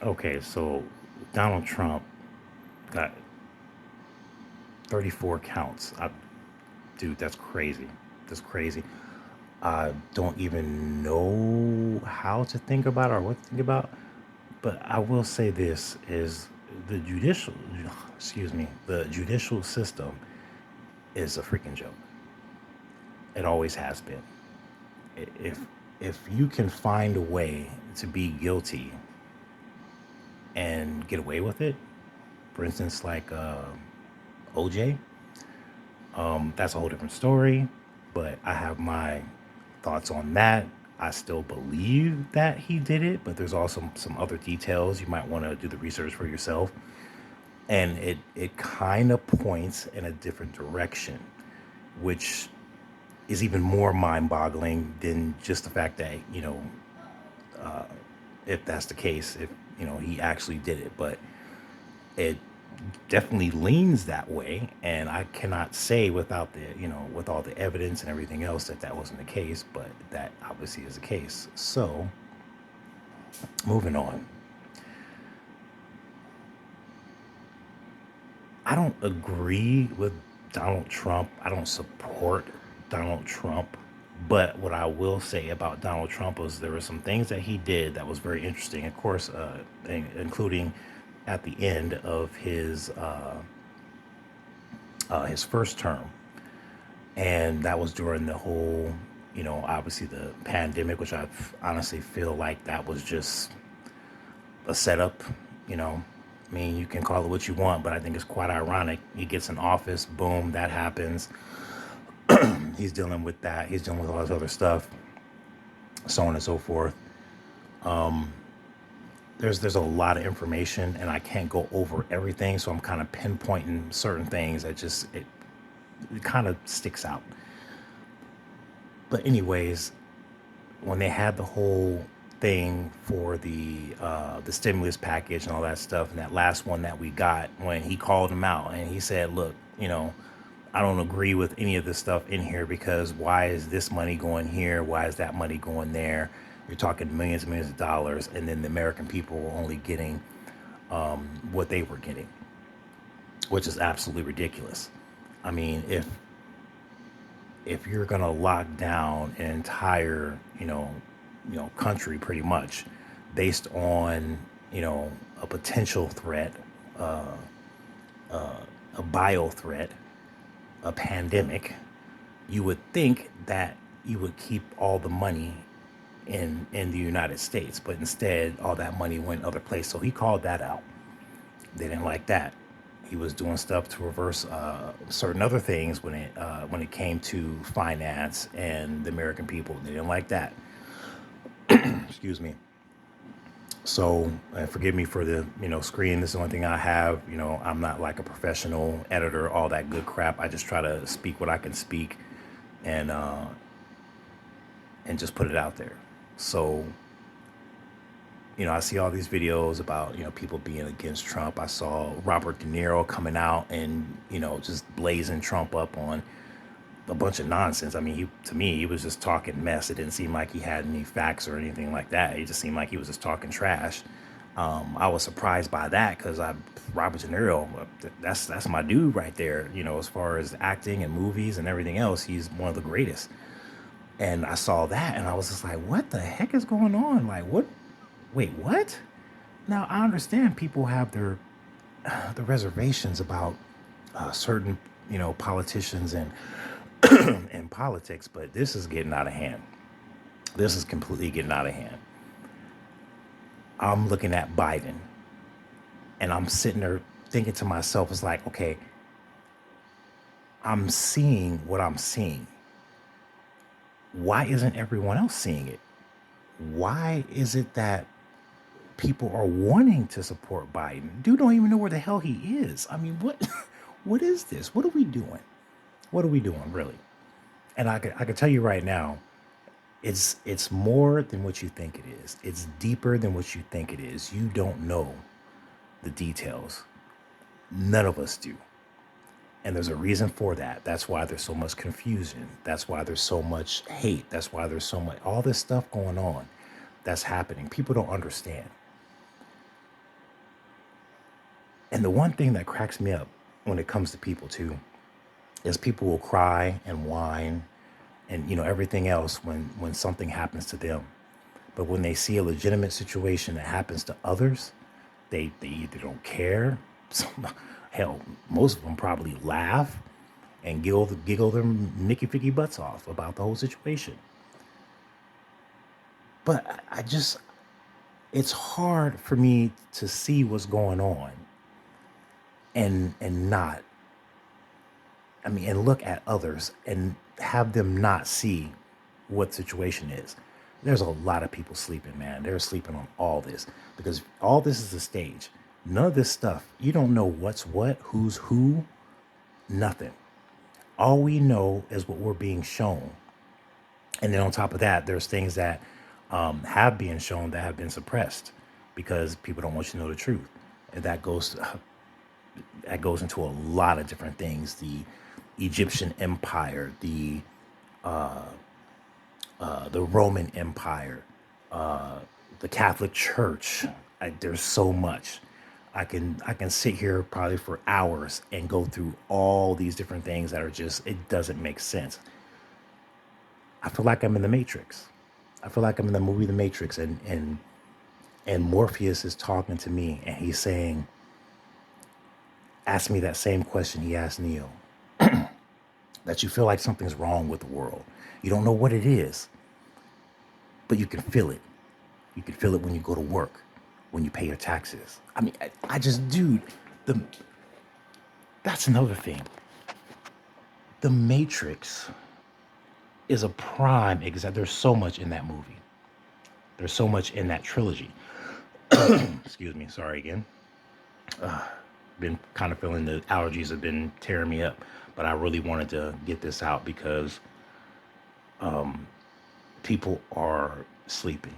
Okay, so Donald Trump got 34 counts. Dude, that's crazy. That's crazy. I don't even know how to think about it or what to think about. But I will say this is the judicial, excuse me, the judicial system is a freaking joke. It always has been. If if you can find a way to be guilty and get away with it, for instance, like OJ, that's a whole different story. But I have my thoughts on that. I still believe that he did it, but there's also some other details you might want to do the research for yourself. And it kind of points in a different direction, which is even more mind-boggling than just the fact that if that's the case, if he actually did it, but it definitely leans that way, and I cannot say without with all the evidence and everything else that that wasn't the case, but that obviously is the case. So moving on, I don't agree with Donald Trump. I don't support Donald Trump. But what I will say about Donald Trump was there were some things that he did that was very interesting. Of course, including at the end of his first term, and that was during the whole, obviously the pandemic, which I honestly feel like that was just a setup. You know, I mean, you can call it what you want, but I think it's quite ironic. He gets in office, boom, that happens. He's dealing with that. He's dealing with all this other stuff, so on and so forth. There's a lot of information, and I can't go over everything, so I'm kind of pinpointing certain things that just it kind of sticks out. But anyways, when they had the whole thing for the stimulus package and all that stuff, and that last one that we got, when he called him out and he said, "Look, I don't agree with any of this stuff in here because why is this money going here? Why is that money going there? You're talking millions and millions of dollars, and then the American people were only getting what they were getting, which is absolutely ridiculous. I mean, if you're gonna lock down an entire, country pretty much based on, a potential threat, a bio threat, a pandemic, you would think that you would keep all the money in the United States, but instead all that money went other place. So he called that out. They didn't like that. He was doing stuff to reverse certain other things when it came to finance and the American people. They didn't like that. Excuse me. So forgive me for the screen. This is the only thing I have. I'm not like a professional editor, all that good crap. I just try to speak what I can speak, and and just put it out there. So I see all these videos about, people being against Trump. I saw Robert De Niro coming out and, just blazing Trump up on a bunch of nonsense. I mean, to me, he was just talking mess. It didn't seem like he had any facts or anything like that. It just seemed like he was just talking trash. I was surprised by that because Robert De Niro, that's my dude right there. As far as acting and movies and everything else, he's one of the greatest. And I saw that and I was just like, what the heck is going on? Like, what? Wait, what? Now, I understand people have the reservations about certain, politicians and politics, but this is getting out of hand. This is completely getting out of hand. I'm looking at Biden and I'm sitting there thinking to myself, it's like, okay, I'm seeing what I'm seeing. Why isn't everyone else seeing it? Why is it that people are wanting to support Biden? Dude don't even know where the hell he is. I mean, what what is this? What are we doing? What are we doing, really? And I can tell you right now, it's more than what you think it is. It's deeper than what you think it is. You don't know the details. None of us do. And there's a reason for that. That's why there's so much confusion. That's why there's so much hate. That's why there's so much all this stuff going on that's happening. People don't understand. And the one thing that cracks me up when it comes to people too is people will cry and whine and everything else when something happens to them. But when they see a legitimate situation that happens to others, they either don't care. Some, hell, most of them probably laugh and giggle their nicky ficky butts off about the whole situation. But I just, it's hard for me to see what's going on and not, I mean, and look at others and have them not see what the situation is. There's a lot of people sleeping, man. They're sleeping on all this because all this is a stage. None of this stuff, you don't know what's what, who's who, nothing. All we know is what we're being shown. And then on top of that, there's things that have been shown that have been suppressed because people don't want you to know the truth. And that goes into a lot of different things. The Egyptian Empire, the Roman Empire, the Catholic Church. There's so much. I can sit here probably for hours and go through all these different things that are just, it doesn't make sense. I feel like I'm in the Matrix. I feel like I'm in the movie The Matrix, and Morpheus is talking to me and he's saying, ask me that same question he asked Neo, that you feel like something's wrong with the world. You don't know what it is, but you can feel it. You can feel it when you go to work, when you pay your taxes. I mean, I just, dude, the that's another thing. The Matrix is a prime example. There's so much in that movie. There's so much in that trilogy. Excuse me. Sorry again. Been kind of feeling the allergies have been tearing me up, but I really wanted to get this out because people are sleeping.